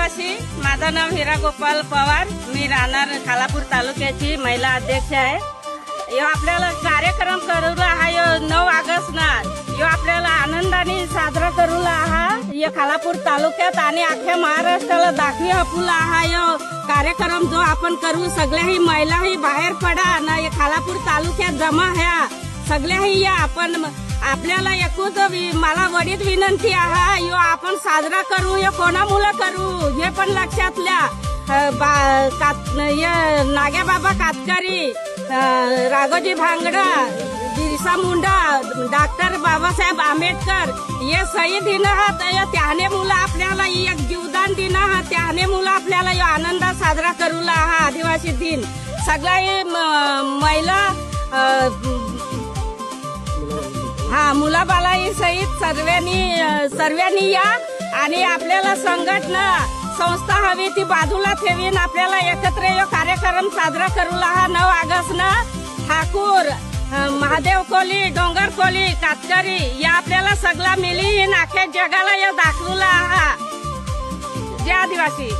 आदिवासी, माझं नाव हिरा गोपाल पवार, मी राहणार खालापूर तालुक्याची महिला अध्यक्ष आहे। यो आपल्याला कार्यक्रम करूला हा यो 9 ऑगस्ट ना यो आपल्याला आनंदाने साजरा करूला हा या खालापूर तालुक्यात आणि अख्ख्या महाराष्ट्राला दाखवी हपुला हा यो कार्यक्रम जो आपण करू। सगळ्याही महिलाही बाहेर पडा ना या खालापूर तालुक्यात जमा ह्या सगळ्याही या आपण आपल्याला एकूच मला वडीत विनंती आहे यो आपण साजरा करू या कोणामुळे करू हे पण लक्षात ल्या। नाग्याबाबा कातकरी, राघोजी भांगड़ा, बिरसा मुंडा, डॉक्टर बाबासाहेब आंबेडकर ये शहीद दिन आहात त्याने मुलं आपल्याला एक जीवदान दिन आहात त्याने मुलं आपल्याला यो आनंद साजरा करूला हा आदिवासी दिन। सगळ्या महिला हा मुलाबालाई सहित सर्वांनी या आणि आपल्याला संघटना संस्था हवी ती बाजूला ठेवीन आपल्याला एकत्र यो कार्यक्रम साजरा करूला हा 9 ऑगस्ट ना ठाकूर, महादेव कोली, डोंगर कोली, कातकरी या आपल्याला सगळा मिली अख्ख्या जगाला यो दाखवला हा। जय आदिवासी।